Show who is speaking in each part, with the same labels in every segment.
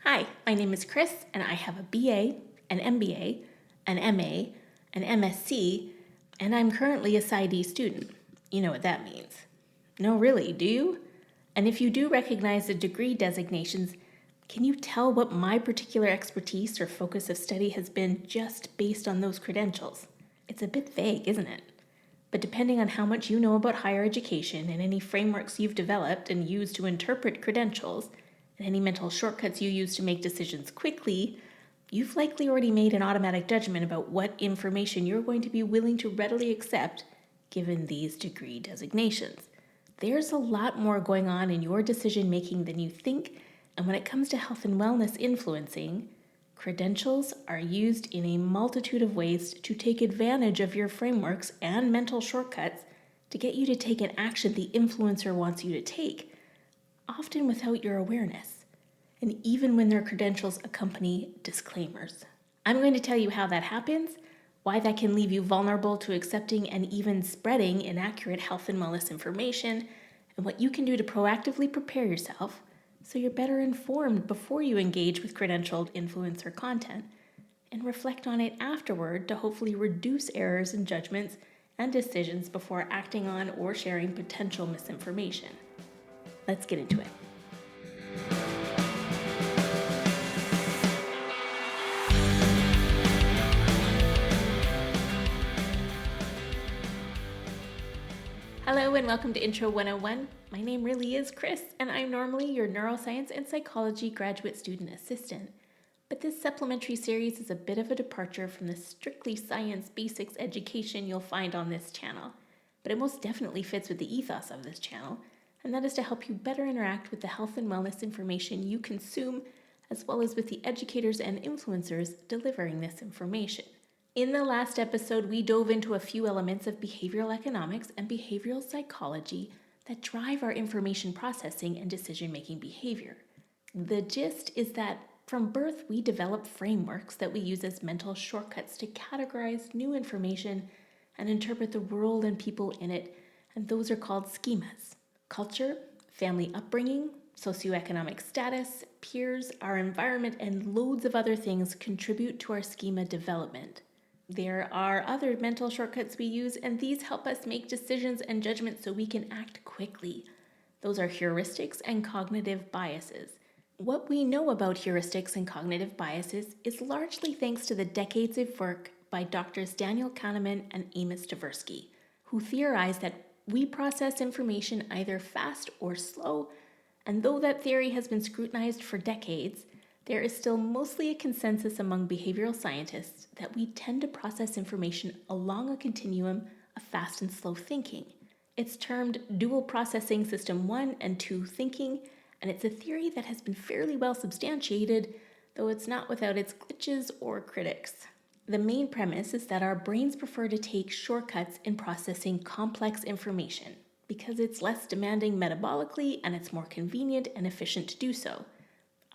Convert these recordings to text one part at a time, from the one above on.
Speaker 1: Hi, my name is Chris, and I have a BA, an MBA, an MA, an MSc, and I'm currently a PsyD student. You know what that means. No, really, do you? And if you do recognize the degree designations, can you tell what my particular expertise or focus of study has been just based on those credentials? It's a bit vague, isn't it? But depending on how much you know about higher education and any frameworks you've developed and used to interpret credentials, and any mental shortcuts you use to make decisions quickly, you've likely already made an automatic judgment about what information you're going to be willing to readily accept given these degree designations. There's a lot more going on in your decision making than you think, and when it comes to health and wellness influencing, credentials are used in a multitude of ways to take advantage of your frameworks and mental shortcuts to get you to take an action the influencer wants you to take, often without your awareness, and even when their credentials accompany disclaimers. I'm going to tell you how that happens, why that can leave you vulnerable to accepting and even spreading inaccurate health and wellness information, and what you can do to proactively prepare yourself so you're better informed before you engage with credentialed influencer content, and reflect on it afterward to hopefully reduce errors in judgments and decisions before acting on or sharing potential misinformation. Let's get into it. Hello and welcome to Intro 101. My name really is Chris, and I'm normally your neuroscience and psychology graduate student assistant. But this supplementary series is a bit of a departure from the strictly science basics education you'll find on this channel. But it most definitely fits with the ethos of this channel, and that is to help you better interact with the health and wellness information you consume, as well as with the educators and influencers delivering this information. In the last episode, we dove into a few elements of behavioral economics and behavioral psychology that drive our information processing and decision-making behavior. The gist is that from birth, we develop frameworks that we use as mental shortcuts to categorize new information and interpret the world and people in it, and those are called schemas. Culture, family upbringing, socioeconomic status, peers, our environment, and loads of other things contribute to our schema development. There are other mental shortcuts we use, and these help us make decisions and judgments so we can act quickly. Those are heuristics and cognitive biases. What we know about heuristics and cognitive biases is largely thanks to the decades of work by Drs. Daniel Kahneman and Amos Tversky, who theorized that we process information either fast or slow, and though that theory has been scrutinized for decades, there is still mostly a consensus among behavioral scientists that we tend to process information along a continuum of fast and slow thinking. It's termed dual processing system 1 and 2 thinking, and it's a theory that has been fairly well substantiated, though it's not without its glitches or critics. The main premise is that our brains prefer to take shortcuts in processing complex information because it's less demanding metabolically and it's more convenient and efficient to do so.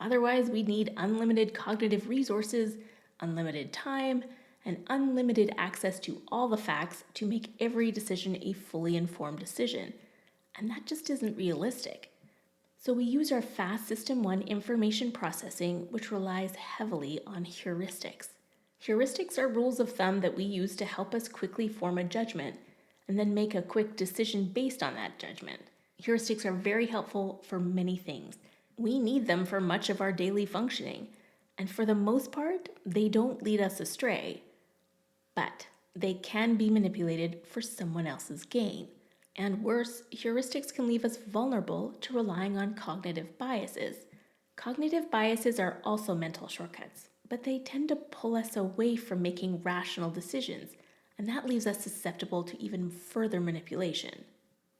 Speaker 1: Otherwise, we'd need unlimited cognitive resources, unlimited time, and unlimited access to all the facts to make every decision a fully informed decision. And that just isn't realistic. So we use our fast System 1 information processing, which relies heavily on heuristics. Heuristics are rules of thumb that we use to help us quickly form a judgment and then make a quick decision based on that judgment. Heuristics are very helpful for many things. We need them for much of our daily functioning, and for the most part, they don't lead us astray. But they can be manipulated for someone else's gain. And worse, heuristics can leave us vulnerable to relying on cognitive biases. Cognitive biases are also mental shortcuts, but they tend to pull us away from making rational decisions, and that leaves us susceptible to even further manipulation.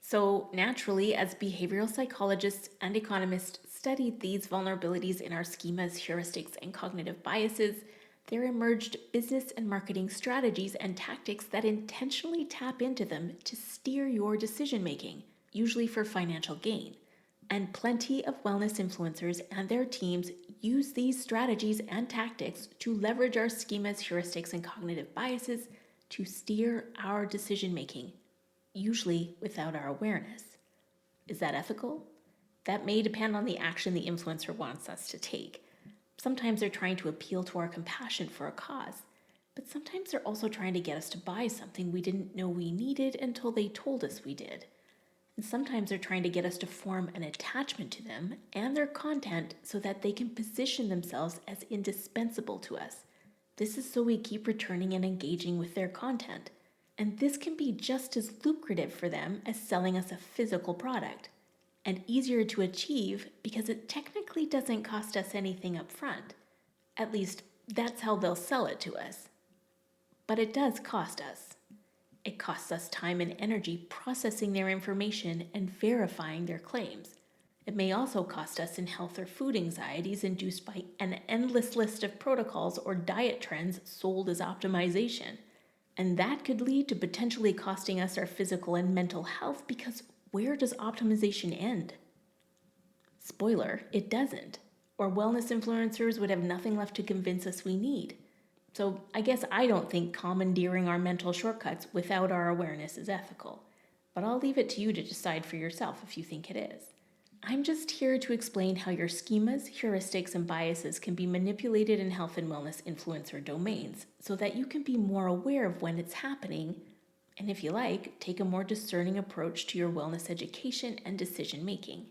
Speaker 1: So naturally, as behavioral psychologists and economists studied these vulnerabilities in our schemas, heuristics, and cognitive biases, there emerged business and marketing strategies and tactics that intentionally tap into them to steer your decision-making, usually for financial gain. And plenty of wellness influencers and their teams use these strategies and tactics to leverage our schemas, heuristics, and cognitive biases to steer our decision-making, usually without our awareness. Is that ethical? That may depend on the action the influencer wants us to take. Sometimes they're trying to appeal to our compassion for a cause, but sometimes they're also trying to get us to buy something we didn't know we needed until they told us we did. And sometimes they're trying to get us to form an attachment to them and their content so that they can position themselves as indispensable to us. This is so we keep returning and engaging with their content. And this can be just as lucrative for them as selling us a physical product, and easier to achieve because it technically doesn't cost us anything up front. At least, that's how they'll sell it to us. But it does cost us. It costs us time and energy processing their information and verifying their claims. It may also cost us in health or food anxieties induced by an endless list of protocols or diet trends sold as optimization. And that could lead to potentially costing us our physical and mental health, because where does optimization end? Spoiler, it doesn't. Or wellness influencers would have nothing left to convince us we need. So I guess I don't think commandeering our mental shortcuts without our awareness is ethical. But I'll leave it to you to decide for yourself if you think it is. I'm just here to explain how your schemas, heuristics, and biases can be manipulated in health and wellness influencer domains so that you can be more aware of when it's happening, and if you like, take a more discerning approach to your wellness education and decision making.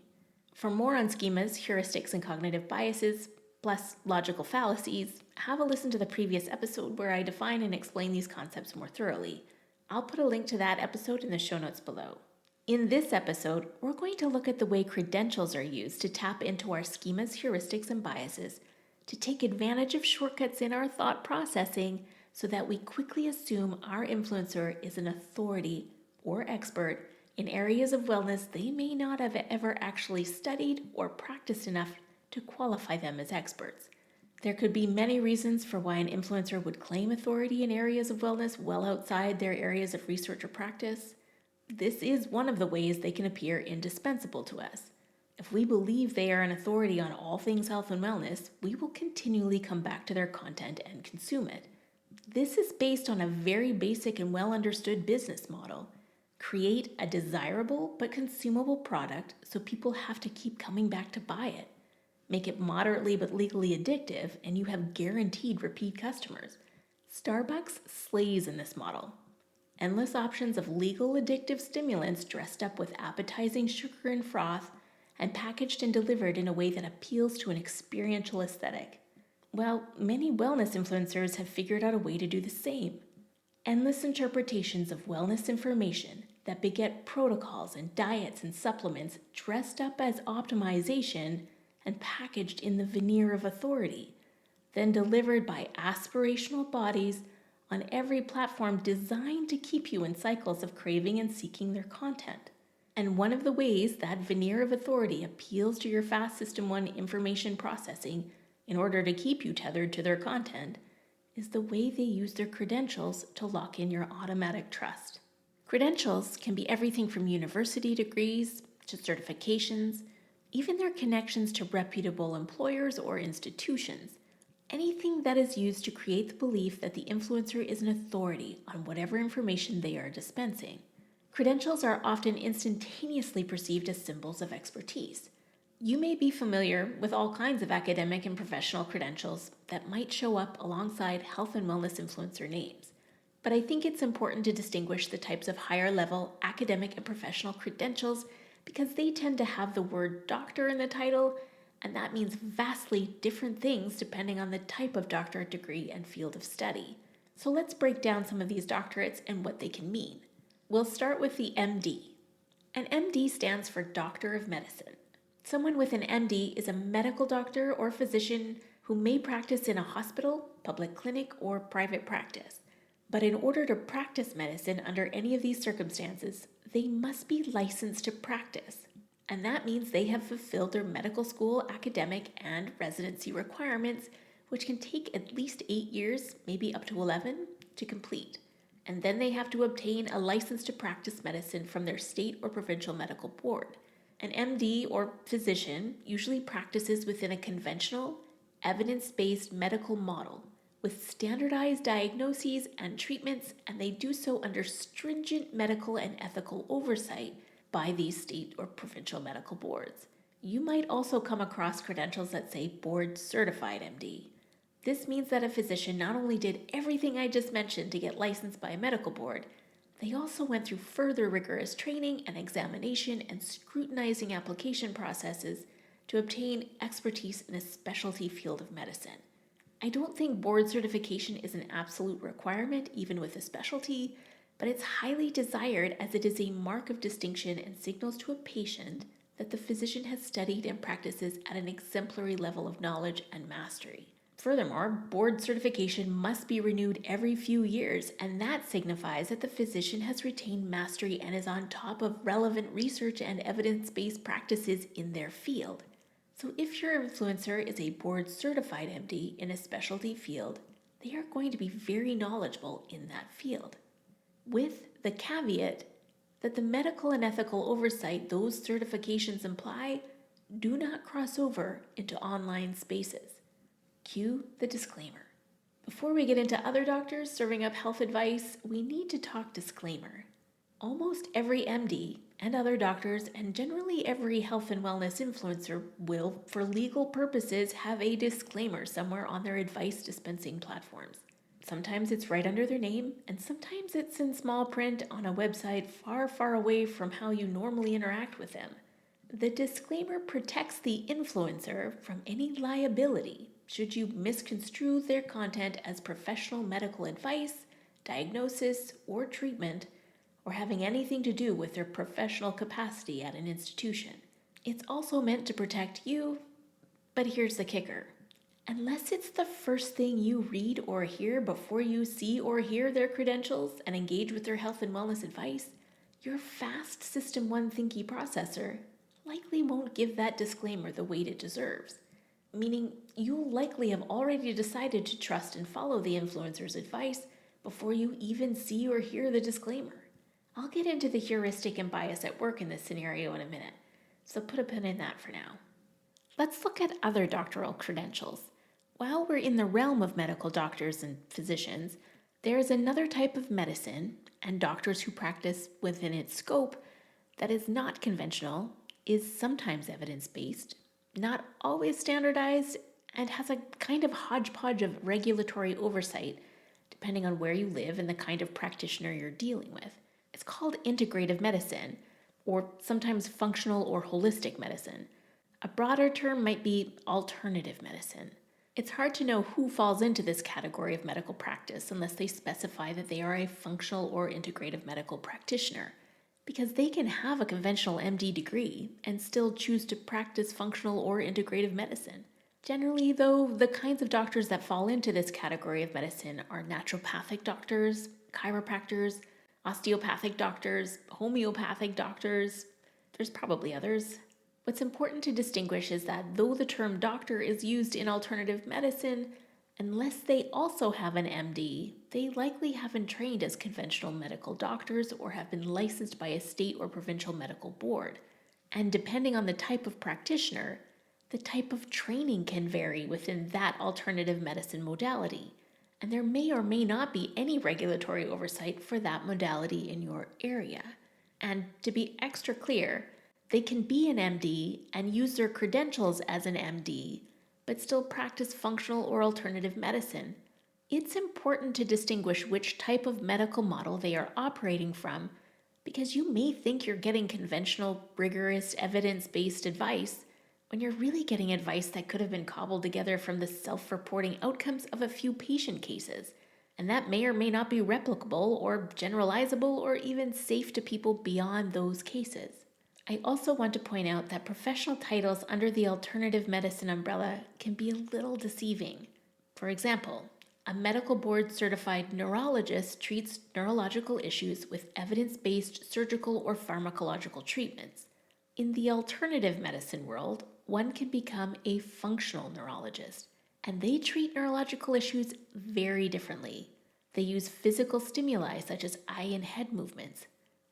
Speaker 1: For more on schemas, heuristics, and cognitive biases, plus logical fallacies, have a listen to the previous episode where I define and explain these concepts more thoroughly. I'll put a link to that episode in the show notes below. In this episode, we're going to look at the way credentials are used to tap into our schemas, heuristics, and biases to take advantage of shortcuts in our thought processing so that we quickly assume our influencer is an authority or expert in areas of wellness they may not have ever actually studied or practiced enough to qualify them as experts. There could be many reasons for why an influencer would claim authority in areas of wellness well outside their areas of research or practice. This is one of the ways they can appear indispensable to us. If we believe they are an authority on all things health and wellness, we will continually come back to their content and consume it. This is based on a very basic and well understood business model. Create a desirable but consumable product so people have to keep coming back to buy it. Make it moderately but legally addictive, and you have guaranteed repeat customers. Starbucks slays in this model. Endless options of legal addictive stimulants dressed up with appetizing sugar and froth and packaged and delivered in a way that appeals to an experiential aesthetic. Well, many wellness influencers have figured out a way to do the same. Endless interpretations of wellness information that beget protocols and diets and supplements dressed up as optimization and packaged in the veneer of authority, then delivered by aspirational bodies on every platform designed to keep you in cycles of craving and seeking their content. And one of the ways that veneer of authority appeals to your fast System 1 information processing in order to keep you tethered to their content is the way they use their credentials to lock in your automatic trust. Credentials can be everything from university degrees to certifications, even their connections to reputable employers or institutions. Anything that is used to create the belief that the influencer is an authority on whatever information they are dispensing. Credentials are often instantaneously perceived as symbols of expertise. You may be familiar with all kinds of academic and professional credentials that might show up alongside health and wellness influencer names. But I think it's important to distinguish the types of higher-level academic and professional credentials because they tend to have the word doctor in the title, and that means vastly different things depending on the type of doctorate degree and field of study. So let's break down some of these doctorates and what they can mean. We'll start with the MD. An MD stands for Doctor of Medicine. Someone with an MD is a medical doctor or physician who may practice in a hospital, public clinic, or private practice. But in order to practice medicine under any of these circumstances, they must be licensed to practice. And that means they have fulfilled their medical school, academic, and residency requirements, which can take at least 8 years, maybe up to 11, to complete. And then they have to obtain a license to practice medicine from their state or provincial medical board. An MD or physician usually practices within a conventional, evidence-based medical model with standardized diagnoses and treatments, and they do so under stringent medical and ethical oversight by these state or provincial medical boards. You might also come across credentials that say board certified MD. This means that a physician not only did everything I just mentioned to get licensed by a medical board, they also went through further rigorous training and examination and scrutinizing application processes to obtain expertise in a specialty field of medicine. I don't think board certification is an absolute requirement, even with a specialty, but it's highly desired as it is a mark of distinction and signals to a patient that the physician has studied and practices at an exemplary level of knowledge and mastery. Furthermore, board certification must be renewed every few years, and that signifies that the physician has retained mastery and is on top of relevant research and evidence-based practices in their field. So if your influencer is a board certified MD in a specialty field, they are going to be very knowledgeable in that field, with the caveat that the medical and ethical oversight those certifications imply do not cross over into online spaces. Cue the disclaimer. Before we get into other doctors serving up health advice, we need to talk disclaimer. Almost every MD and other doctors, and generally every health and wellness influencer, will, for legal purposes, have a disclaimer somewhere on their advice dispensing platforms. Sometimes it's right under their name, and sometimes it's in small print on a website far, far away from how you normally interact with them. The disclaimer protects the influencer from any liability should you misconstrue their content as professional medical advice, diagnosis, or treatment, or having anything to do with their professional capacity at an institution. It's also meant to protect you, but here's the kicker. Unless it's the first thing you read or hear before you see or hear their credentials and engage with their health and wellness advice, your fast System 1 thinky processor likely won't give that disclaimer the weight it deserves, meaning you'll likely have already decided to trust and follow the influencer's advice before you even see or hear the disclaimer. I'll get into the heuristic and bias at work in this scenario in a minute, so put a pin in that for now. Let's look at other doctoral credentials. While we're in the realm of medical doctors and physicians, there is another type of medicine and doctors who practice within its scope that is not conventional, is sometimes evidence-based, not always standardized, and has a kind of hodgepodge of regulatory oversight depending on where you live and the kind of practitioner you're dealing with. It's called integrative medicine, or sometimes functional or holistic medicine. A broader term might be alternative medicine. It's hard to know who falls into this category of medical practice unless they specify that they are a functional or integrative medical practitioner, because they can have a conventional MD degree and still choose to practice functional or integrative medicine. Generally, though, the kinds of doctors that fall into this category of medicine are naturopathic doctors, chiropractors, osteopathic doctors, homeopathic doctors. There's probably others. What's important to distinguish is that though the term doctor is used in alternative medicine, unless they also have an MD, they likely haven't trained as conventional medical doctors or have been licensed by a state or provincial medical board. And depending on the type of practitioner, the type of training can vary within that alternative medicine modality, and there may or may not be any regulatory oversight for that modality in your area. And to be extra clear, they can be an MD and use their credentials as an MD, but still practice functional or alternative medicine. It's important to distinguish which type of medical model they are operating from, because you may think you're getting conventional, rigorous, evidence-based advice when you're really getting advice that could have been cobbled together from the self-reporting outcomes of a few patient cases, and that may or may not be replicable or generalizable or even safe to people beyond those cases. I also want to point out that professional titles under the alternative medicine umbrella can be a little deceiving. For example, a medical board certified neurologist treats neurological issues with evidence-based surgical or pharmacological treatments. In the alternative medicine world, one can become a functional neurologist, and they treat neurological issues very differently. They use physical stimuli such as eye and head movements.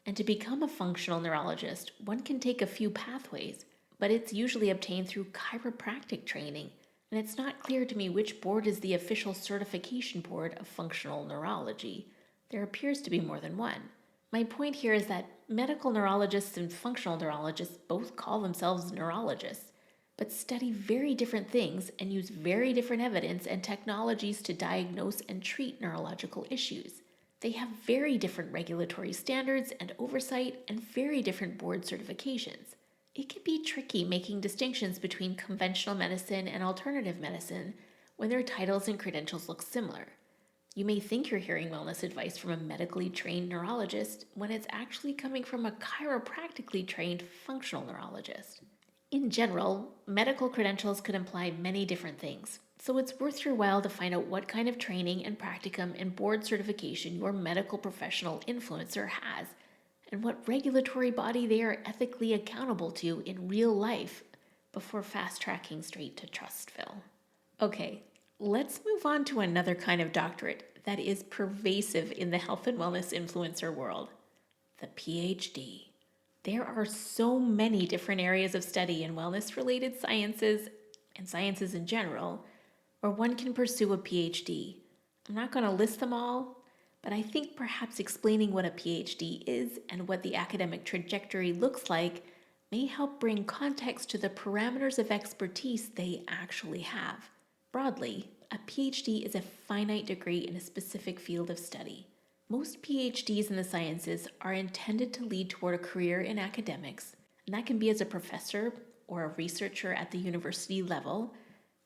Speaker 1: And to become a functional neurologist, one can take a few pathways, but it's usually obtained through chiropractic training, and it's not clear to me which board is the official certification board of functional neurology. There appears to be more than one. My point here is that Medical neurologists and functional neurologists both call themselves neurologists, but study very different things and use very different evidence and technologies to diagnose and treat neurological issues. They have very different regulatory standards and oversight and very different board certifications. It can be tricky making distinctions between conventional medicine and alternative medicine when their titles and credentials look similar. You may think you're hearing wellness advice from a medically trained neurologist when it's actually coming from a chiropractically trained functional neurologist. In general, medical credentials could imply many different things, so it's worth your while to find out what kind of training and practicum and board certification your medical professional influencer has, and what regulatory body they are ethically accountable to in real life before fast-tracking straight to Trustville. Okay, let's move on to another kind of doctorate that is pervasive in the health and wellness influencer world, the PhD. There are so many different areas of study in wellness-related sciences and sciences in general where one can pursue a PhD. I'm not going to list them all, but I think perhaps explaining what a PhD is and what the academic trajectory looks like may help bring context to the parameters of expertise they actually have. Broadly, a PhD is a finite degree in a specific field of study. Most PhDs in the sciences are intended to lead toward a career in academics, and that can be as a professor or a researcher at the university level,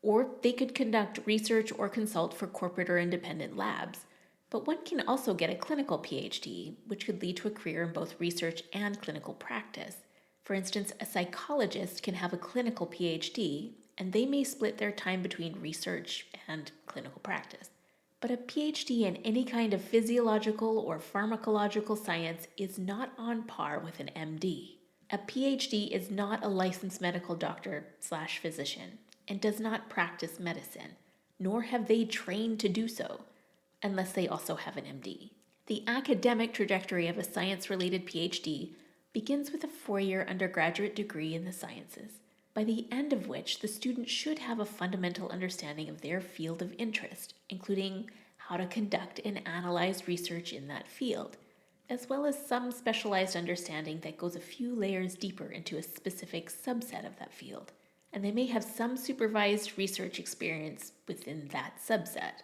Speaker 1: or they could conduct research or consult for corporate or independent labs. But one can also get a clinical PhD, which could lead to a career in both research and clinical practice. For instance, a psychologist can have a clinical PhD, and they may split their time between research and clinical practice. But a PhD in any kind of physiological or pharmacological science is not on par with an MD. A PhD is not a licensed medical doctor/physician and does not practice medicine, nor have they trained to do so, unless they also have an MD. The academic trajectory of a science-related PhD begins with a 4-year undergraduate degree in the sciences, by the end of which the student should have a fundamental understanding of their field of interest, including how to conduct and analyze research in that field, as well as some specialized understanding that goes a few layers deeper into a specific subset of that field, and they may have some supervised research experience within that subset.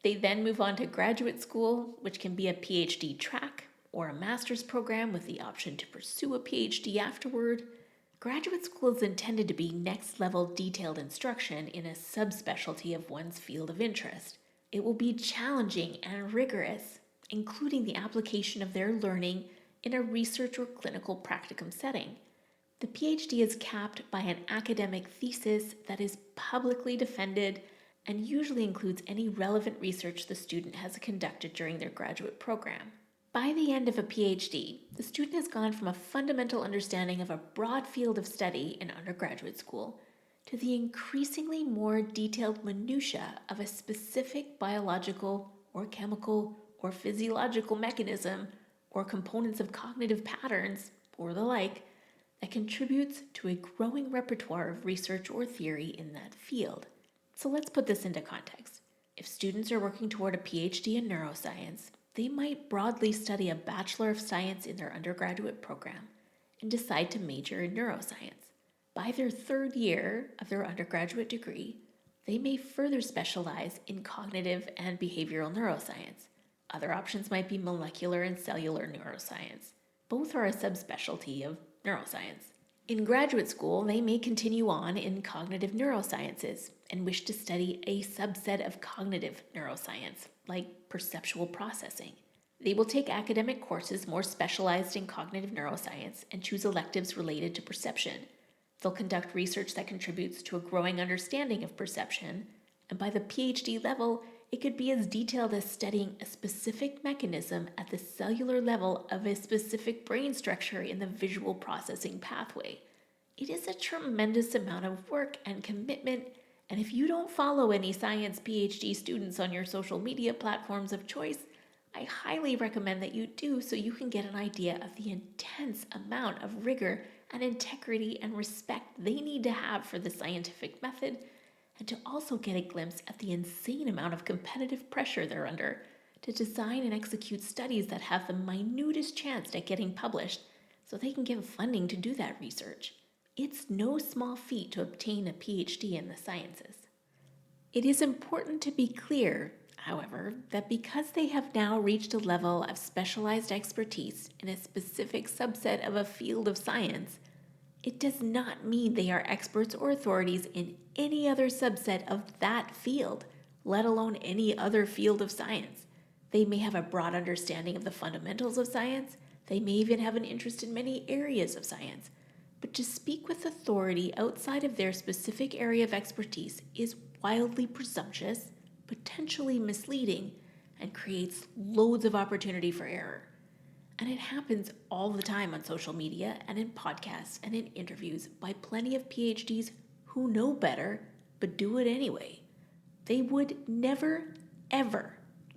Speaker 1: They then move on to graduate school, which can be a PhD track or a master's program with the option to pursue a PhD afterward. Graduate school is intended to be next-level detailed instruction in a subspecialty of one's field of interest. It will be challenging and rigorous, including the application of their learning in a research or clinical practicum setting. The PhD is capped by an academic thesis that is publicly defended and usually includes any relevant research the student has conducted during their graduate program. By the end of a PhD, the student has gone from a fundamental understanding of a broad field of study in undergraduate school to the increasingly more detailed minutiae of a specific biological or chemical or physiological mechanism or components of cognitive patterns or the like that contributes to a growing repertoire of research or theory in that field. So let's put this into context. If students are working toward a PhD in neuroscience, they might broadly study a Bachelor of Science in their undergraduate program and decide to major in neuroscience. By their 3rd year of their undergraduate degree, they may further specialize in cognitive and behavioral neuroscience. Other options might be molecular and cellular neuroscience. Both are a subspecialty of neuroscience. In graduate school, they may continue on in cognitive neurosciences and wish to study a subset of cognitive neuroscience, like perceptual processing. They will take academic courses more specialized in cognitive neuroscience and choose electives related to perception. They'll conduct research that contributes to a growing understanding of perception, and by the PhD level, it could be as detailed as studying a specific mechanism at the cellular level of a specific brain structure in the visual processing pathway. It is a tremendous amount of work and commitment, and if you don't follow any science PhD students on your social media platforms of choice, I highly recommend that you do so you can get an idea of the intense amount of rigor and integrity and respect they need to have for the scientific method, and to also get a glimpse at the insane amount of competitive pressure they're under to design and execute studies that have the minutest chance at getting published so they can get funding to do that research. It's no small feat to obtain a PhD in the sciences. It is important to be clear, however, that because they have now reached a level of specialized expertise in a specific subset of a field of science, it does not mean they are experts or authorities in any other subset of that field, let alone any other field of science. They may have a broad understanding of the fundamentals of science. They may even have an interest in many areas of science. But to speak with authority outside of their specific area of expertise is wildly presumptuous, potentially misleading, and creates loads of opportunity for error. And it happens all the time on social media and in podcasts and in interviews by plenty of PhDs who know better but do it anyway. They would never, ever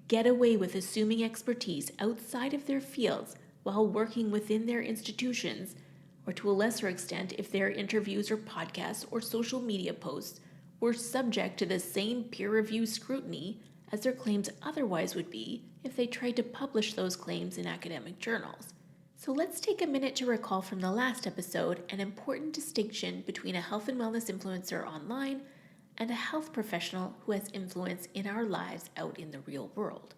Speaker 1: get away with assuming expertise outside of their fields while working within their institutions, or to a lesser extent if their interviews or podcasts or social media posts were subject to the same peer review scrutiny as their claims otherwise would be if they tried to publish those claims in academic journals. So let's take a minute to recall from the last episode an important distinction between a health and wellness influencer online and a health professional who has influence in our lives out in the real world.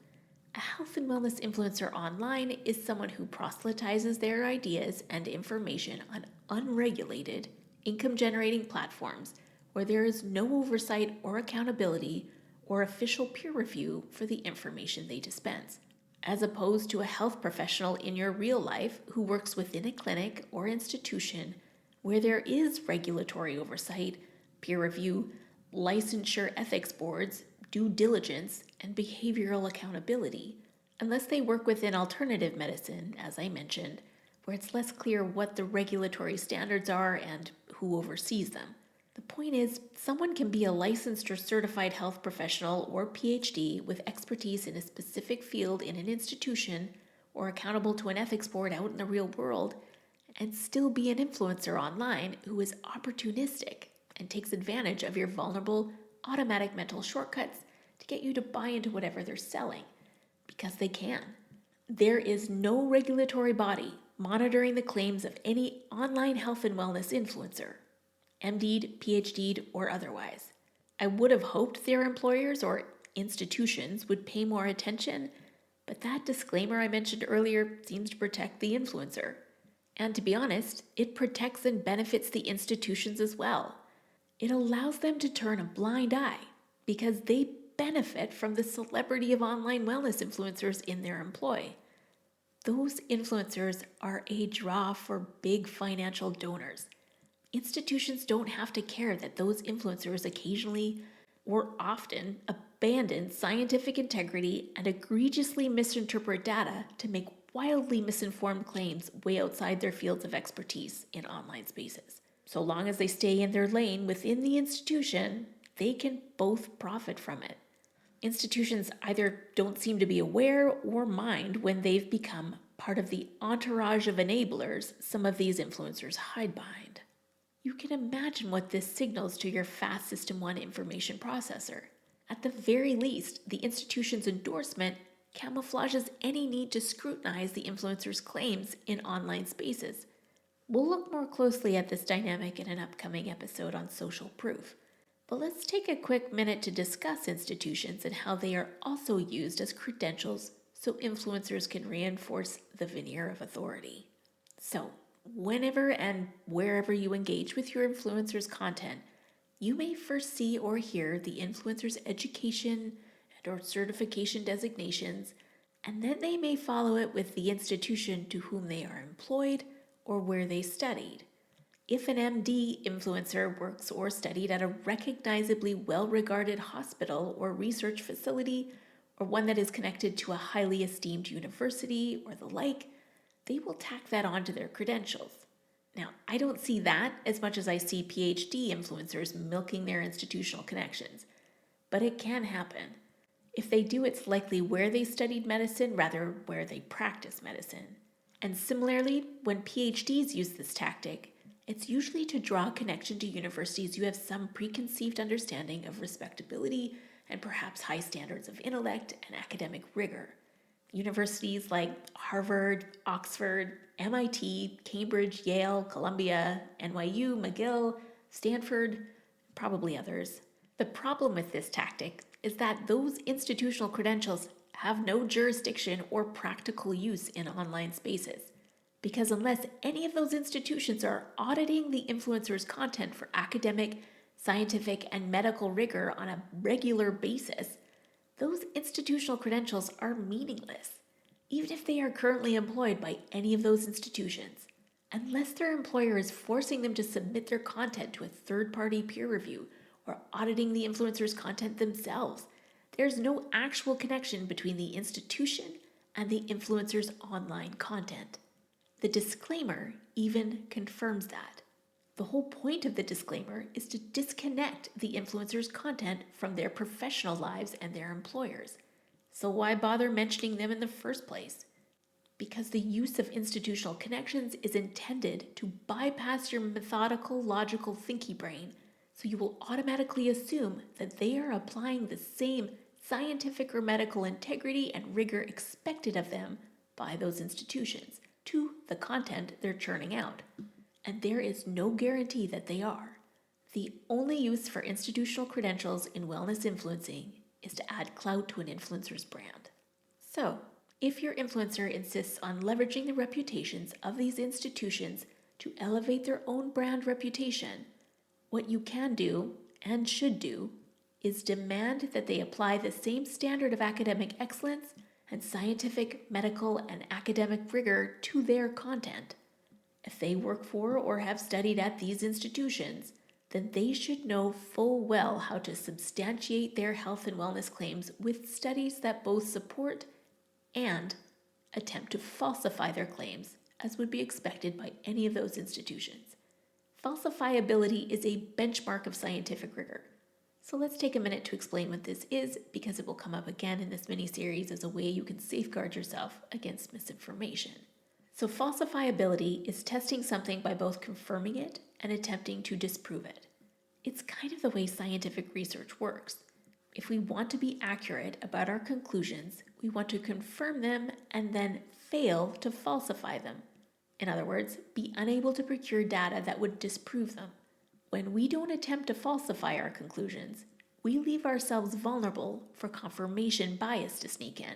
Speaker 1: A health and wellness influencer online is someone who proselytizes their ideas and information on unregulated, income-generating platforms where there is no oversight or accountability or official peer review for the information they dispense, as opposed to a health professional in your real life who works within a clinic or institution where there is regulatory oversight, peer review, licensure ethics boards, due diligence, and behavioral accountability, unless they work within alternative medicine, as I mentioned, where it's less clear what the regulatory standards are and who oversees them. The point is, someone can be a licensed or certified health professional or PhD with expertise in a specific field in an institution or accountable to an ethics board out in the real world and still be an influencer online who is opportunistic and takes advantage of your vulnerable, automatic mental shortcuts to get you to buy into whatever they're selling, because they can. There is no regulatory body monitoring the claims of any online health and wellness influencer, MD'd, PhD'd, or otherwise. I would have hoped their employers or institutions would pay more attention, but that disclaimer I mentioned earlier seems to protect the influencer. And to be honest, it protects and benefits the institutions as well. It allows them to turn a blind eye because they benefit from the celebrity of online wellness influencers in their employ. Those influencers are a draw for big financial donors. Institutions don't have to care that those influencers occasionally or often abandon scientific integrity and egregiously misinterpret data to make wildly misinformed claims way outside their fields of expertise in online spaces. So long as they stay in their lane within the institution, they can both profit from it. Institutions either don't seem to be aware or mind when they've become part of the entourage of enablers some of these influencers hide behind. You can imagine what this signals to your fast System 1 information processor. At the very least, the institution's endorsement camouflages any need to scrutinize the influencer's claims in online spaces. We'll look more closely at this dynamic in an upcoming episode on social proof. But let's take a quick minute to discuss institutions and how they are also used as credentials so influencers can reinforce the veneer of authority. So, whenever and wherever you engage with your influencer's content, you may first see or hear the influencer's education and or certification designations, and then they may follow it with the institution to whom they are employed or where they studied. If an MD influencer works or studied at a recognizably well-regarded hospital or research facility, or one that is connected to a highly esteemed university or the like, they will tack that onto their credentials. Now, I don't see that as much as I see PhD influencers milking their institutional connections, but it can happen. If they do, it's likely where they studied medicine rather where they practice medicine. And similarly, when PhDs use this tactic, it's usually to draw a connection to universities you have some preconceived understanding of respectability and perhaps high standards of intellect and academic rigor. Universities like Harvard, Oxford, MIT, Cambridge, Yale, Columbia, NYU, McGill, Stanford, probably others. The problem with this tactic is that those institutional credentials have no jurisdiction or practical use in online spaces. Because unless any of those institutions are auditing the influencer's content for academic, scientific, and medical rigor on a regular basis, those institutional credentials are meaningless, even if they are currently employed by any of those institutions. Unless their employer is forcing them to submit their content to a third-party peer review or auditing the influencer's content themselves, there's no actual connection between the institution and the influencer's online content. The disclaimer even confirms that. The whole point of the disclaimer is to disconnect the influencer's content from their professional lives and their employers. So why bother mentioning them in the first place? Because the use of institutional connections is intended to bypass your methodical, logical, thinky brain, so you will automatically assume that they are applying the same scientific or medical integrity and rigor expected of them by those institutions to the content they're churning out. And there is no guarantee that they are. The only use for institutional credentials in wellness influencing is to add clout to an influencer's brand. So, if your influencer insists on leveraging the reputations of these institutions to elevate their own brand reputation, what you can do, and should do, is demand that they apply the same standard of academic excellence and scientific, medical, and academic rigor to their content. If they work for or have studied at these institutions, then they should know full well how to substantiate their health and wellness claims with studies that both support and attempt to falsify their claims, as would be expected by any of those institutions. Falsifiability is a benchmark of scientific rigor. So let's take a minute to explain what this is, because it will come up again in this mini-series as a way you can safeguard yourself against misinformation. So falsifiability is testing something by both confirming it and attempting to disprove it. It's kind of the way scientific research works. If we want to be accurate about our conclusions, we want to confirm them and then fail to falsify them. In other words, be unable to procure data that would disprove them. When we don't attempt to falsify our conclusions, we leave ourselves vulnerable for confirmation bias to sneak in.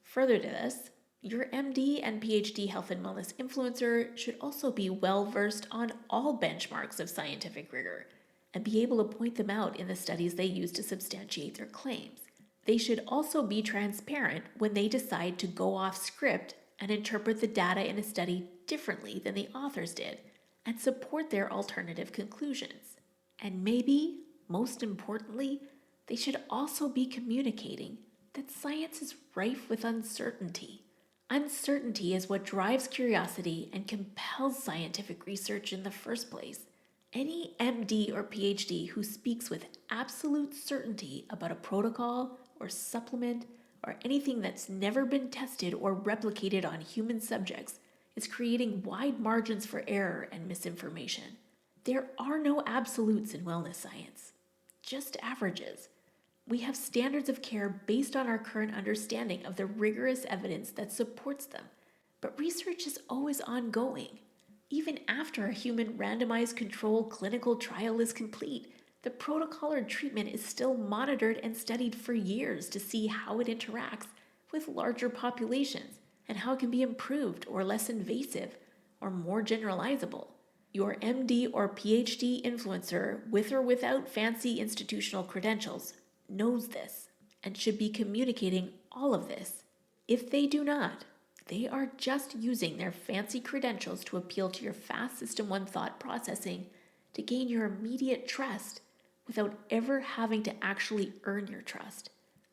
Speaker 1: Further to this, your MD and PhD health and wellness influencer should also be well versed on all benchmarks of scientific rigor and be able to point them out in the studies they use to substantiate their claims. They should also be transparent when they decide to go off script and interpret the data in a study differently than the authors did and support their alternative conclusions. And maybe, most importantly, they should also be communicating that science is rife with uncertainty. Uncertainty is what drives curiosity and compels scientific research in the first place. Any MD or PhD who speaks with absolute certainty about a protocol or supplement or anything that's never been tested or replicated on human subjects is creating wide margins for error and misinformation. There are no absolutes in wellness science, just averages. We have standards of care based on our current understanding of the rigorous evidence that supports them, but research is always ongoing. Even after a human randomized controlled clinical trial is complete, the protocol or treatment is still monitored and studied for years to see how it interacts with larger populations and how it can be improved or less invasive or more generalizable. Your MD or PhD influencer, with or without fancy institutional credentials, knows this and should be communicating all of this. If they do not, they are just using their fancy credentials to appeal to your fast System 1 thought processing to gain your immediate trust without ever having to actually earn your trust.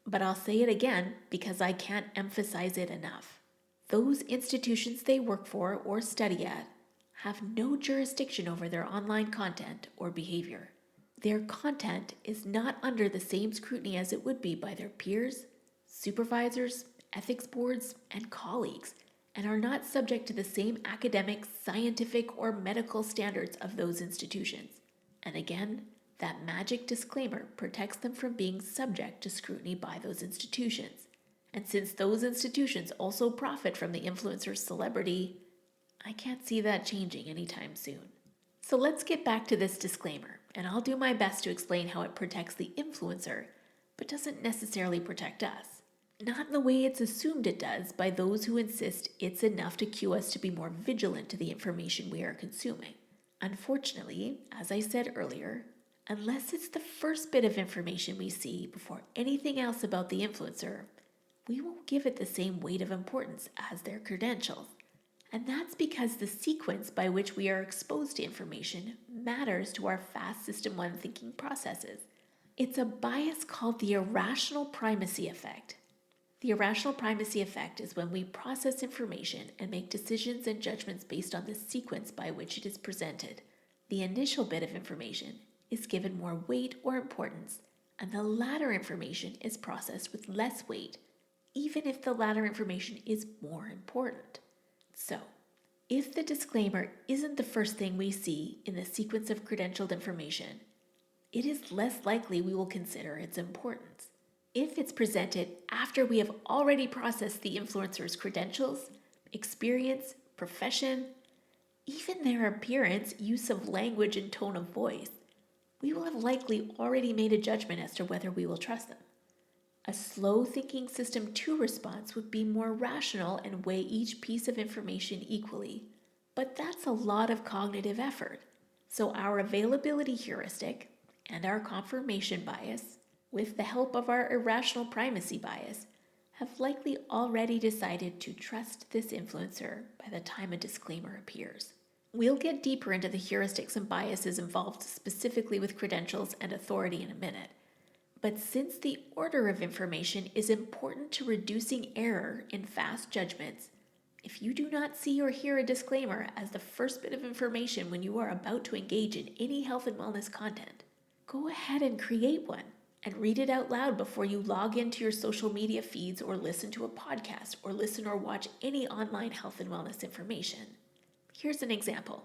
Speaker 1: But I'll say it again because I can't emphasize it enough. Those institutions they work for or study at have no jurisdiction over their online content or behavior. Their content is not under the same scrutiny as it would be by their peers, supervisors, ethics boards, and colleagues, and are not subject to the same academic, scientific, or medical standards of those institutions. And again, that magic disclaimer protects them from being subject to scrutiny by those institutions. And since those institutions also profit from the influencer's celebrity, I can't see that changing anytime soon. So let's get back to this disclaimer, and I'll do my best to explain how it protects the influencer, but doesn't necessarily protect us. Not in the way it's assumed it does by those who insist it's enough to cue us to be more vigilant to the information we are consuming. Unfortunately, as I said earlier, unless it's the first bit of information we see before anything else about the influencer, we won't give it the same weight of importance as their credentials. And that's because the sequence by which we are exposed to information matters to our fast System 1 thinking processes. It's a bias called the irrational primacy effect. The irrational primacy effect is when we process information and make decisions and judgments based on the sequence by which it is presented. The initial bit of information is given more weight or importance, and the latter information is processed with less weight, even if the latter information is more important. So, if the disclaimer isn't the first thing we see in the sequence of credentialed information, it is less likely we will consider its importance. If it's presented after we have already processed the influencer's credentials, experience, profession, even their appearance, use of language, and tone of voice, we will have likely already made a judgment as to whether we will trust them. A slow thinking System 2 response would be more rational and weigh each piece of information equally, but that's a lot of cognitive effort. So our availability heuristic and our confirmation bias, with the help of our irrational primacy bias, have likely already decided to trust this influencer by the time a disclaimer appears. We'll get deeper into the heuristics and biases involved specifically with credentials and authority in a minute. But since the order of information is important to reducing error in fast judgments, if you do not see or hear a disclaimer as the first bit of information when you are about to engage in any health and wellness content, go ahead and create one and read it out loud before you log into your social media feeds or listen to a podcast or listen or watch any online health and wellness information. Here's an example.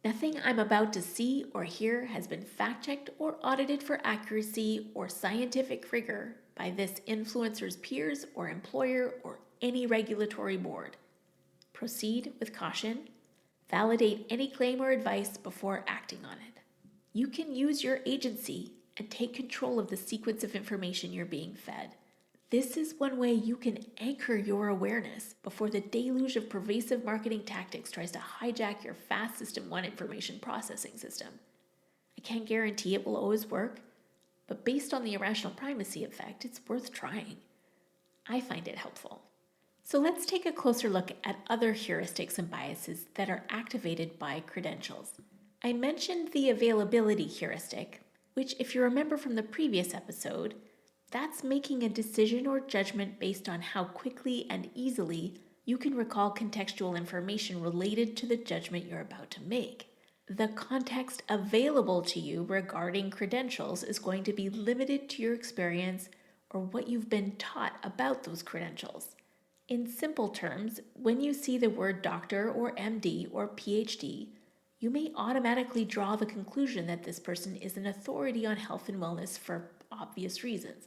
Speaker 1: Nothing I'm about to see or hear has been fact-checked or audited for accuracy or scientific rigor by this influencer's peers or employer or any regulatory board. Proceed with caution. Validate any claim or advice before acting on it. You can use your agency and take control of the sequence of information you're being fed. This is one way you can anchor your awareness before the deluge of pervasive marketing tactics tries to hijack your fast System 1 information processing system. I can't guarantee it will always work, but based on the irrational primacy effect, it's worth trying. I find it helpful. So let's take a closer look at other heuristics and biases that are activated by credentials. I mentioned the availability heuristic, which, if you remember from the previous episode, that's making a decision or judgment based on how quickly and easily you can recall contextual information related to the judgment you're about to make. The context available to you regarding credentials is going to be limited to your experience or what you've been taught about those credentials. In simple terms, when you see the word doctor or MD or PhD, you may automatically draw the conclusion that this person is an authority on health and wellness for obvious reasons.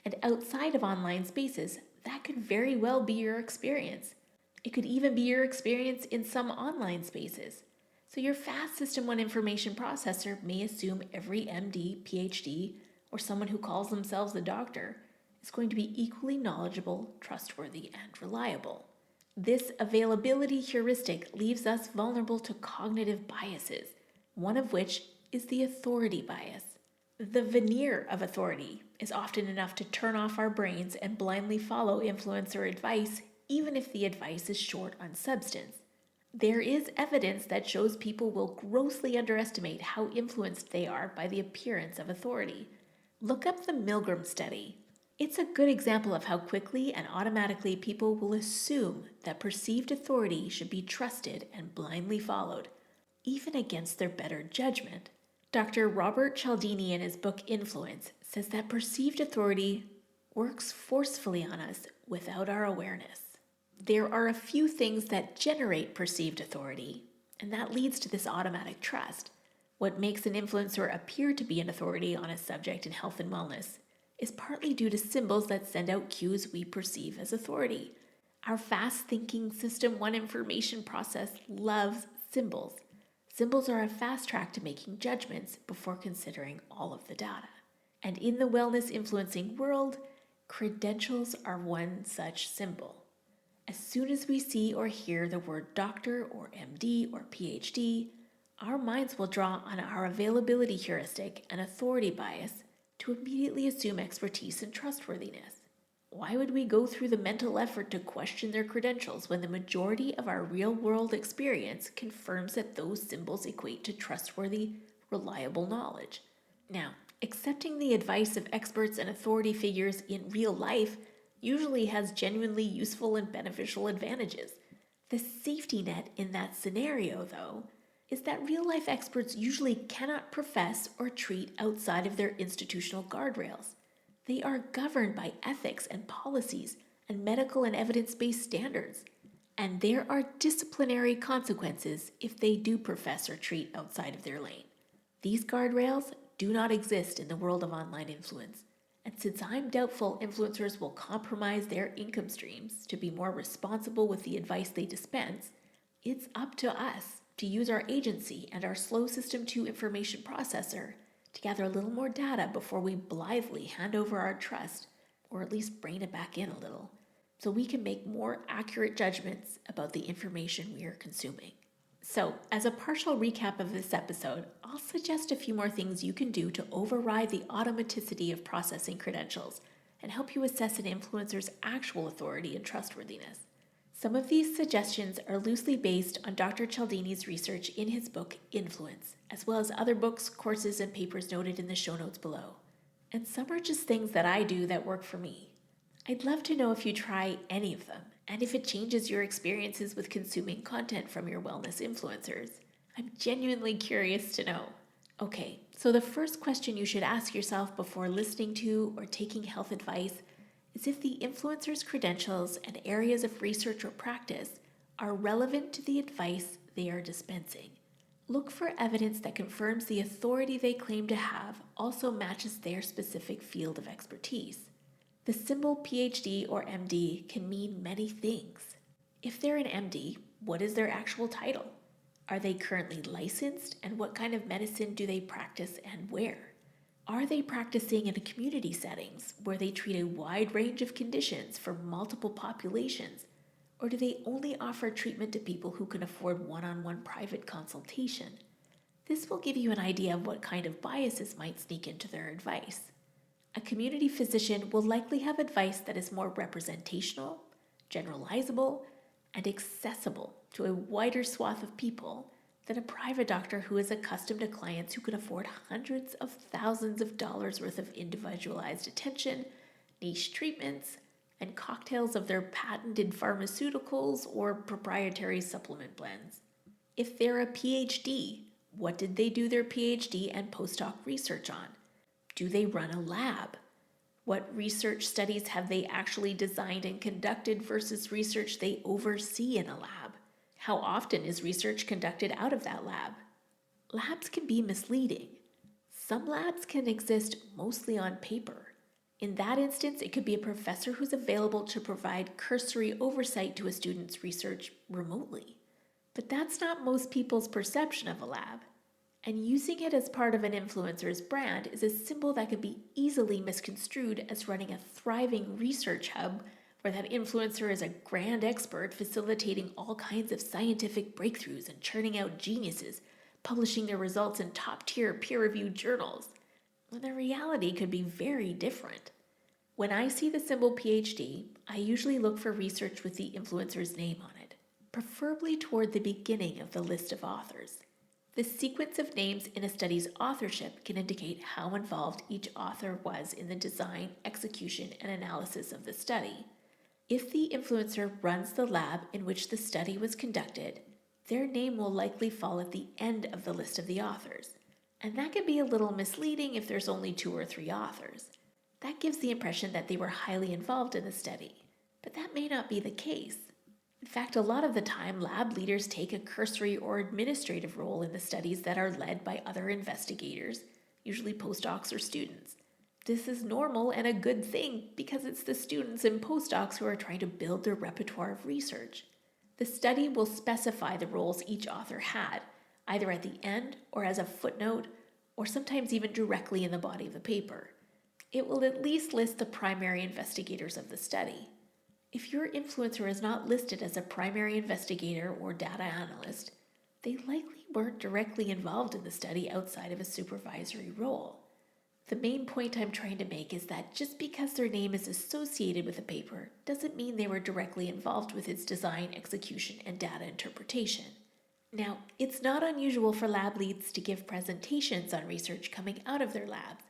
Speaker 1: And outside of online spaces, that could very well be your experience. It could even be your experience in some online spaces. So your fast System 1 information processor may assume every MD, PhD, or someone who calls themselves a doctor is going to be equally knowledgeable, trustworthy, and reliable. This availability heuristic leaves us vulnerable to cognitive biases, one of which is the authority bias. The veneer of authority is often enough to turn off our brains and blindly follow influencer advice, even if the advice is short on substance. There is evidence that shows people will grossly underestimate how influenced they are by the appearance of authority. Look up the Milgram study. It's a good example of how quickly and automatically people will assume that perceived authority should be trusted and blindly followed, even against their better judgment. Dr. Robert Cialdini, in his book Influence, says that perceived authority works forcefully on us without our awareness. There are a few things that generate perceived authority, and that leads to this automatic trust. What makes an influencer appear to be an authority on a subject in health and wellness is partly due to symbols that send out cues we perceive as authority. Our fast-thinking System 1 information process loves symbols. Symbols are a fast track to making judgments before considering all of the data. And in the wellness influencing world, credentials are one such symbol. As soon as we see or hear the word doctor or MD or PhD, our minds will draw on our availability heuristic and authority bias to immediately assume expertise and trustworthiness. Why would we go through the mental effort to question their credentials when the majority of our real-world experience confirms that those symbols equate to trustworthy, reliable knowledge? Now, accepting the advice of experts and authority figures in real life usually has genuinely useful and beneficial advantages. The safety net in that scenario, though, is that real-life experts usually cannot profess or treat outside of their institutional guardrails. They are governed by ethics and policies and medical and evidence-based standards, and there are disciplinary consequences if they do profess or treat outside of their lane. These guardrails do not exist in the world of online influence, and since I'm doubtful influencers will compromise their income streams to be more responsible with the advice they dispense, it's up to us to use our agency and our slow System 2 information processor to gather a little more data before we blithely hand over our trust, or at least rein it back in a little, so we can make more accurate judgments about the information we are consuming. So, as a partial recap of this episode, I'll suggest a few more things you can do to override the automaticity of processing credentials and help you assess an influencer's actual authority and trustworthiness. Some of these suggestions are loosely based on Dr. Cialdini's research in his book, Influence, as well as other books, courses, and papers noted in the show notes below. And some are just things that I do that work for me. I'd love to know if you try any of them, and if it changes your experiences with consuming content from your wellness influencers. I'm genuinely curious to know. Okay, so the first question you should ask yourself before listening to or taking health advice is if the influencer's credentials and areas of research or practice are relevant to the advice they are dispensing. Look for evidence that confirms the authority they claim to have also matches their specific field of expertise. The symbol PhD or MD can mean many things. If they're an MD, what is their actual title? Are they currently licensed, and what kind of medicine do they practice and where? Are they practicing in community settings where they treat a wide range of conditions for multiple populations, or do they only offer treatment to people who can afford one-on-one private consultation? This will give you an idea of what kind of biases might sneak into their advice. A community physician will likely have advice that is more representational, generalizable, and accessible to a wider swath of people than a private doctor who is accustomed to clients who can afford hundreds of thousands of dollars worth of individualized attention, niche treatments, and cocktails of their patented pharmaceuticals or proprietary supplement blends. If they're a PhD, what did they do their PhD and postdoc research on? Do they run a lab? What research studies have they actually designed and conducted versus research they oversee in a lab? How often is research conducted out of that lab? Labs can be misleading. Some labs can exist mostly on paper. In that instance, it could be a professor who's available to provide cursory oversight to a student's research remotely. But that's not most people's perception of a lab. And using it as part of an influencer's brand is a symbol that can be easily misconstrued as running a thriving research hub where that influencer is a grand expert facilitating all kinds of scientific breakthroughs and churning out geniuses, publishing their results in top-tier peer-reviewed journals, when the reality could be very different. When I see the symbol PhD, I usually look for research with the influencer's name on it, preferably toward the beginning of the list of authors. The sequence of names in a study's authorship can indicate how involved each author was in the design, execution, and analysis of the study. If the influencer runs the lab in which the study was conducted, their name will likely fall at the end of the list of the authors. And that can be a little misleading if there's only 2 or 3 authors. That gives the impression that they were highly involved in the study, but that may not be the case. In fact, a lot of the time, lab leaders take a cursory or administrative role in the studies that are led by other investigators, usually postdocs or students. This is normal and a good thing because it's the students and postdocs who are trying to build their repertoire of research. The study will specify the roles each author had, either at the end or as a footnote, or sometimes even directly in the body of the paper. It will at least list the primary investigators of the study. If your influencer is not listed as a primary investigator or data analyst, they likely weren't directly involved in the study outside of a supervisory role. The main point I'm trying to make is that just because their name is associated with a paper doesn't mean they were directly involved with its design, execution, and data interpretation. Now, it's not unusual for lab leads to give presentations on research coming out of their labs,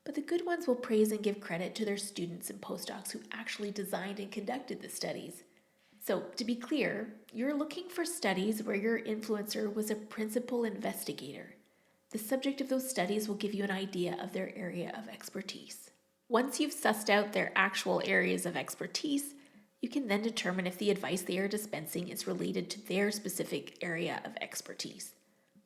Speaker 1: but the good ones will praise and give credit to their students and postdocs who actually designed and conducted the studies. So, to be clear, you're looking for studies where your influencer was a principal investigator. The subject of those studies will give you an idea of their area of expertise. Once you've sussed out their actual areas of expertise, you can then determine if the advice they are dispensing is related to their specific area of expertise.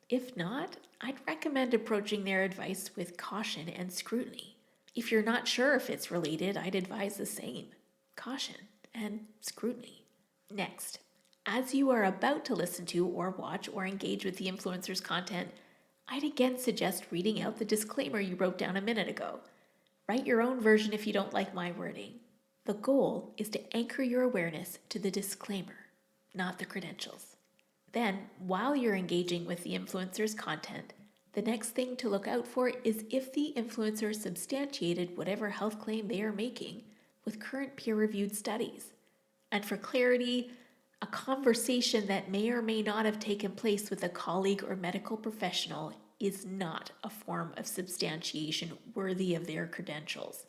Speaker 1: If not, I'd recommend approaching their advice with caution and scrutiny. If you're not sure if it's related, I'd advise the same: caution and scrutiny. Next, as you are about to listen to or watch or engage with the influencer's content, I'd again suggest reading out the disclaimer you wrote down a minute ago. Write your own version if you don't like my wording. The goal is to anchor your awareness to the disclaimer, not the credentials. Then, while you're engaging with the influencer's content, the next thing to look out for is if the influencer substantiated whatever health claim they are making with current peer-reviewed studies. And for clarity, a conversation that may or may not have taken place with a colleague or medical professional is not a form of substantiation worthy of their credentials.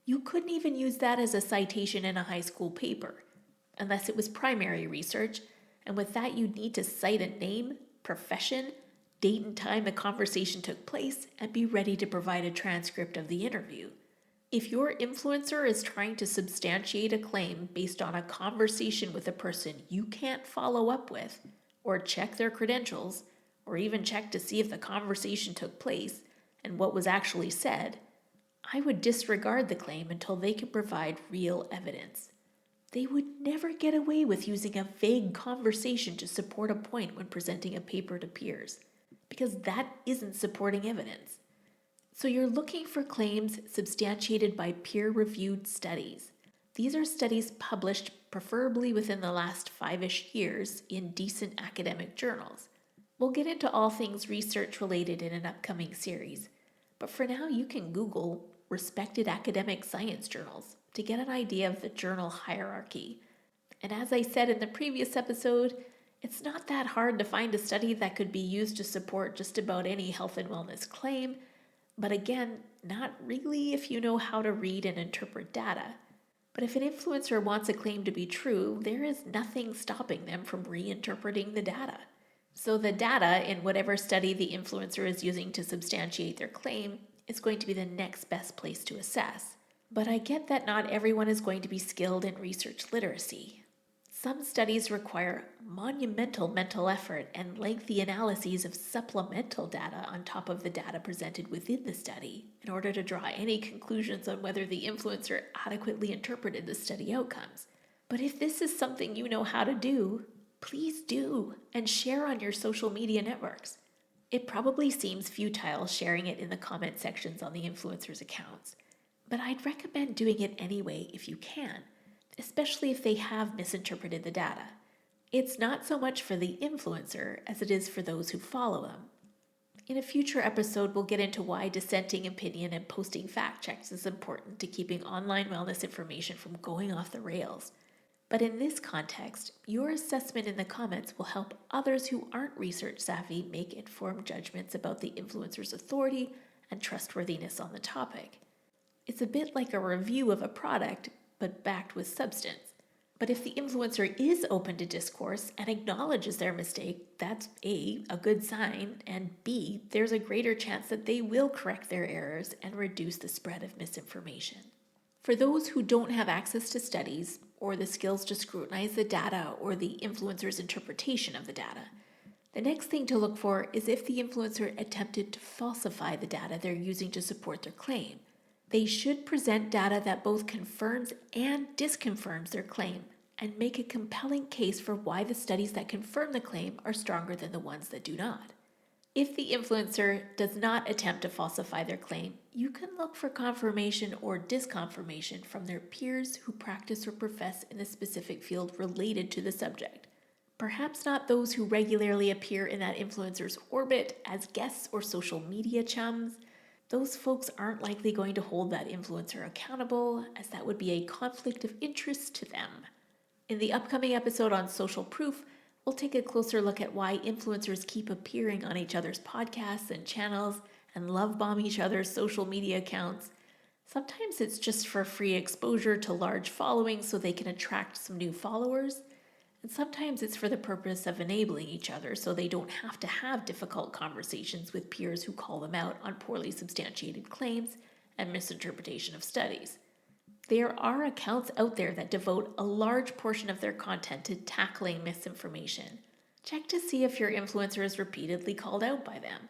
Speaker 1: You couldn't even use that as a citation in a high school paper, unless it was primary research, and with that you'd need to cite a name, profession, date and time the conversation took place, and be ready to provide a transcript of the interview. If your influencer is trying to substantiate a claim based on a conversation with a person you can't follow up with, or check their credentials, or even check to see if the conversation took place and what was actually said, I would disregard the claim until they can provide real evidence. They would never get away with using a vague conversation to support a point when presenting a paper to peers, because that isn't supporting evidence. So you're looking for claims substantiated by peer-reviewed studies. These are studies published preferably within the last 5-ish years in decent academic journals. We'll get into all things research related in an upcoming series, but for now you can Google respected academic science journals to get an idea of the journal hierarchy. And as I said in the previous episode, it's not that hard to find a study that could be used to support just about any health and wellness claim, but again, not really if you know how to read and interpret data. But if an influencer wants a claim to be true, there is nothing stopping them from reinterpreting the data. So the data in whatever study the influencer is using to substantiate their claim is going to be the next best place to assess. But I get that not everyone is going to be skilled in research literacy. Some studies require monumental mental effort and lengthy analyses of supplemental data on top of the data presented within the study in order to draw any conclusions on whether the influencer adequately interpreted the study outcomes. But if this is something you know how to do, please do and share on your social media networks. It probably seems futile sharing it in the comment sections on the influencers' accounts, but I'd recommend doing it anyway if you can, especially if they have misinterpreted the data. It's not so much for the influencer as it is for those who follow them. In a future episode, we'll get into why dissenting opinion and posting fact checks is important to keeping online wellness information from going off the rails. But in this context, your assessment in the comments will help others who aren't research savvy make informed judgments about the influencer's authority and trustworthiness on the topic. It's a bit like a review of a product, but backed with substance. But if the influencer is open to discourse and acknowledges their mistake, that's A, a good sign, and B, there's a greater chance that they will correct their errors and reduce the spread of misinformation. For those who don't have access to studies, or the skills to scrutinize the data or the influencer's interpretation of the data, the next thing to look for is if the influencer attempted to falsify the data they're using to support their claim. They should present data that both confirms and disconfirms their claim, and make a compelling case for why the studies that confirm the claim are stronger than the ones that do not. If the influencer does not attempt to falsify their claim, you can look for confirmation or disconfirmation from their peers who practice or profess in a specific field related to the subject. Perhaps not those who regularly appear in that influencer's orbit as guests or social media chums. Those folks aren't likely going to hold that influencer accountable, as that would be a conflict of interest to them. In the upcoming episode on social proof, we'll take a closer look at why influencers keep appearing on each other's podcasts and channels and love bomb each other's social media accounts. Sometimes it's just for free exposure to large followings so they can attract some new followers. And sometimes it's for the purpose of enabling each other so they don't have to have difficult conversations with peers who call them out on poorly substantiated claims and misinterpretation of studies. There are accounts out there that devote a large portion of their content to tackling misinformation. Check to see if your influencer is repeatedly called out by them.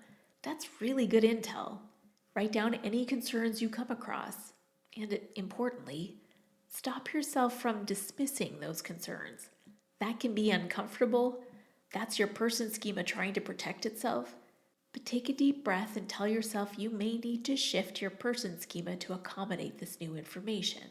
Speaker 1: That's really good intel. Write down any concerns you come across. And importantly, stop yourself from dismissing those concerns. That can be uncomfortable. That's your person schema trying to protect itself. But take a deep breath and tell yourself you may need to shift your person schema to accommodate this new information.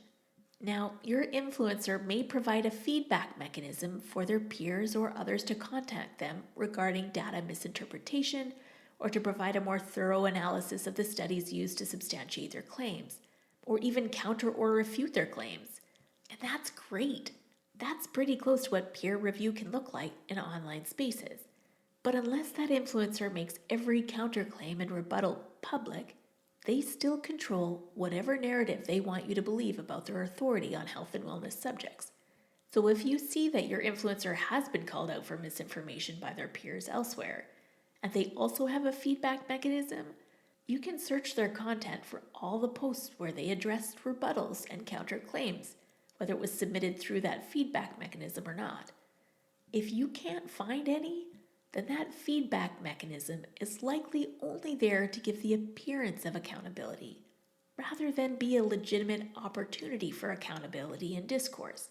Speaker 1: Now, your influencer may provide a feedback mechanism for their peers or others to contact them regarding data misinterpretation or to provide a more thorough analysis of the studies used to substantiate their claims, or even counter or refute their claims. And that's great. That's pretty close to what peer review can look like in online spaces. But unless that influencer makes every counterclaim and rebuttal public, they still control whatever narrative they want you to believe about their authority on health and wellness subjects. So if you see that your influencer has been called out for misinformation by their peers elsewhere, and they also have a feedback mechanism, you can search their content for all the posts where they addressed rebuttals and counterclaims, whether it was submitted through that feedback mechanism or not. If you can't find any, then that feedback mechanism is likely only there to give the appearance of accountability, rather than be a legitimate opportunity for accountability and discourse.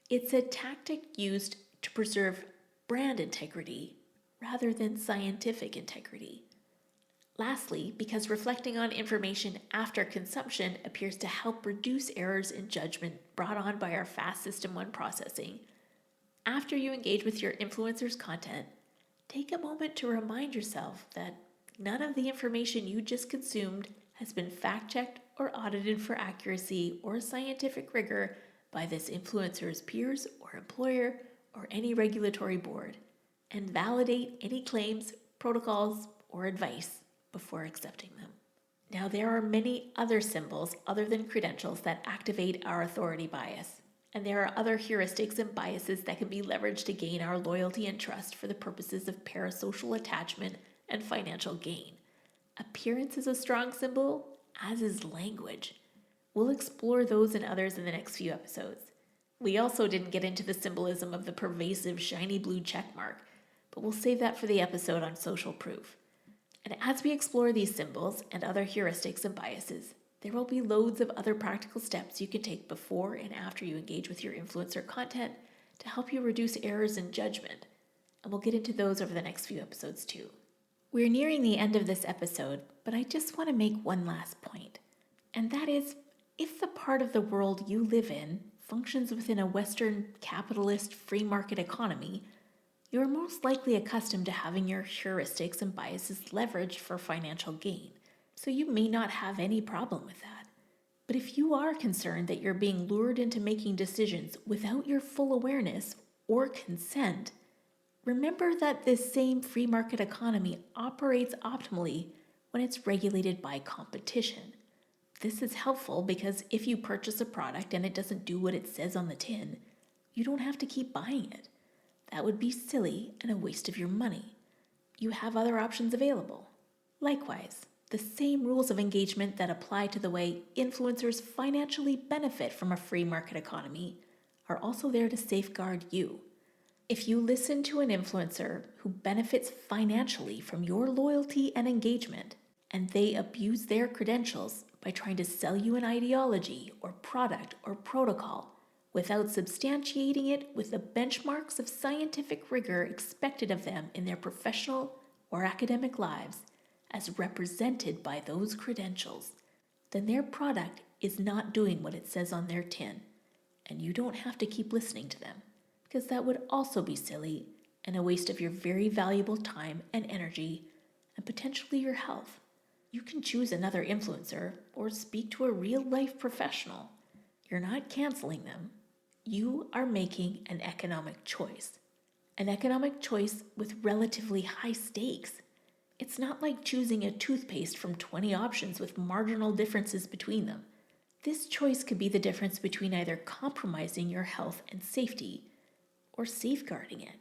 Speaker 1: It's a tactic used to preserve brand integrity rather than scientific integrity. Lastly, because reflecting on information after consumption appears to help reduce errors in judgment brought on by our fast System 1 processing, after you engage with your influencer's content, take a moment to remind yourself that none of the information you just consumed has been fact-checked or audited for accuracy or scientific rigor by this influencer's peers or employer or any regulatory board, and validate any claims, protocols, or advice before accepting them. Now, there are many other symbols other than credentials that activate our authority bias. And there are other heuristics and biases that can be leveraged to gain our loyalty and trust for the purposes of parasocial attachment and financial gain. Appearance is a strong symbol, as is language. We'll explore those and others in the next few episodes. We also didn't get into the symbolism of the pervasive shiny blue checkmark, but we'll save that for the episode on social proof. And as we explore these symbols and other heuristics and biases, there will be loads of other practical steps you can take before and after you engage with your influencer content to help you reduce errors in judgment. And we'll get into those over the next few episodes too. We're nearing the end of this episode, but I just want to make one last point. And that is, if the part of the world you live in functions within a Western capitalist free market economy, you're most likely accustomed to having your heuristics and biases leveraged for financial gain. So you may not have any problem with that. But if you are concerned that you're being lured into making decisions without your full awareness or consent, remember that this same free market economy operates optimally when it's regulated by competition. This is helpful because if you purchase a product and it doesn't do what it says on the tin, you don't have to keep buying it. That would be silly and a waste of your money. You have other options available. Likewise, the same rules of engagement that apply to the way influencers financially benefit from a free market economy are also there to safeguard you. If you listen to an influencer who benefits financially from your loyalty and engagement, and they abuse their credentials by trying to sell you an ideology or product or protocol without substantiating it with the benchmarks of scientific rigor expected of them in their professional or academic lives as represented by those credentials, then their product is not doing what it says on their tin, and you don't have to keep listening to them, because that would also be silly and a waste of your very valuable time and energy and potentially your health. You can choose another influencer or speak to a real-life professional. You're not canceling them. You are making an economic choice with relatively high stakes. It's not like choosing a toothpaste from 20 options with marginal differences between them. This choice could be the difference between either compromising your health and safety or safeguarding it.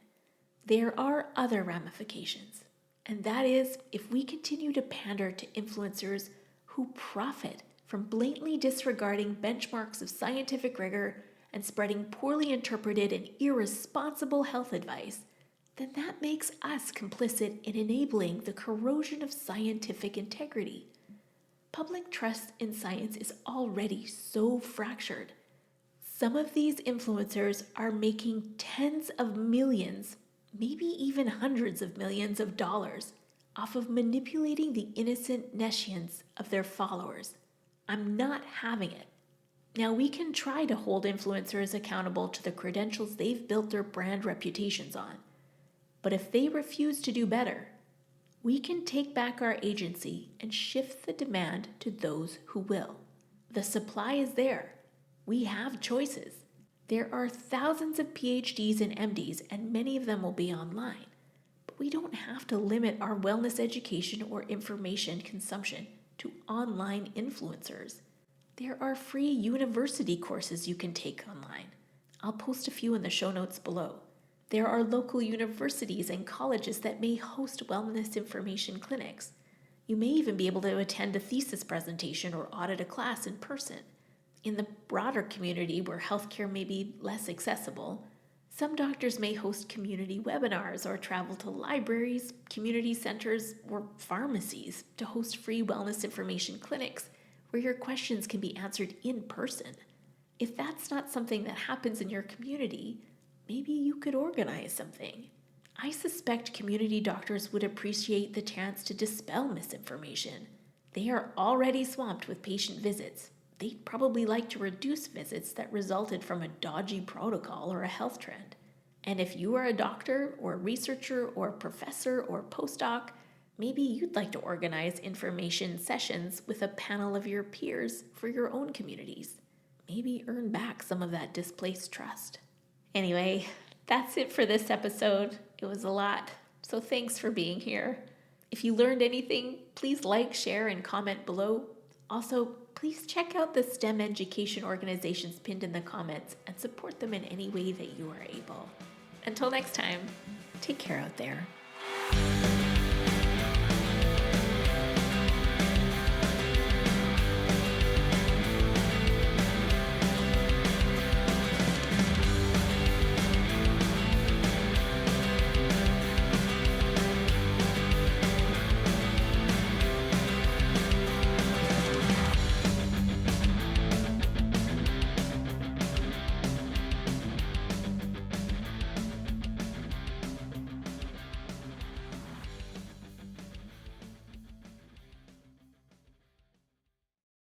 Speaker 1: There are other ramifications, and that is if we continue to pander to influencers who profit from blatantly disregarding benchmarks of scientific rigor and spreading poorly interpreted and irresponsible health advice, then that makes us complicit in enabling the corrosion of scientific integrity. Public trust in science is already so fractured. Some of these influencers are making tens of millions, maybe even hundreds of millions of dollars off of manipulating the innocent nescience of their followers. I'm not having it. Now, we can try to hold influencers accountable to the credentials they've built their brand reputations on. But if they refuse to do better, we can take back our agency and shift the demand to those who will. The supply is there. We have choices. There are thousands of PhDs and MDs, and many of them will be online. But we don't have to limit our wellness education or information consumption to online influencers. There are free university courses you can take online. I'll post a few in the show notes below. There are local universities and colleges that may host wellness information clinics. You may even be able to attend a thesis presentation or audit a class in person. In the broader community where healthcare may be less accessible, some doctors may host community webinars or travel to libraries, community centers, or pharmacies to host free wellness information clinics where your questions can be answered in person. If that's not something that happens in your community, maybe you could organize something. I suspect community doctors would appreciate the chance to dispel misinformation. They are already swamped with patient visits. They'd probably like to reduce visits that resulted from a dodgy protocol or a health trend. And if you are a doctor or a researcher or a professor or postdoc, maybe you'd like to organize information sessions with a panel of your peers for your own communities. Maybe earn back some of that displaced trust. Anyway, that's it for this episode. It was a lot, so thanks for being here. If you learned anything, please like, share, and comment below. Also, please check out the STEM education organizations pinned in the comments and support them in any way that you are able. Until next time, take care out there.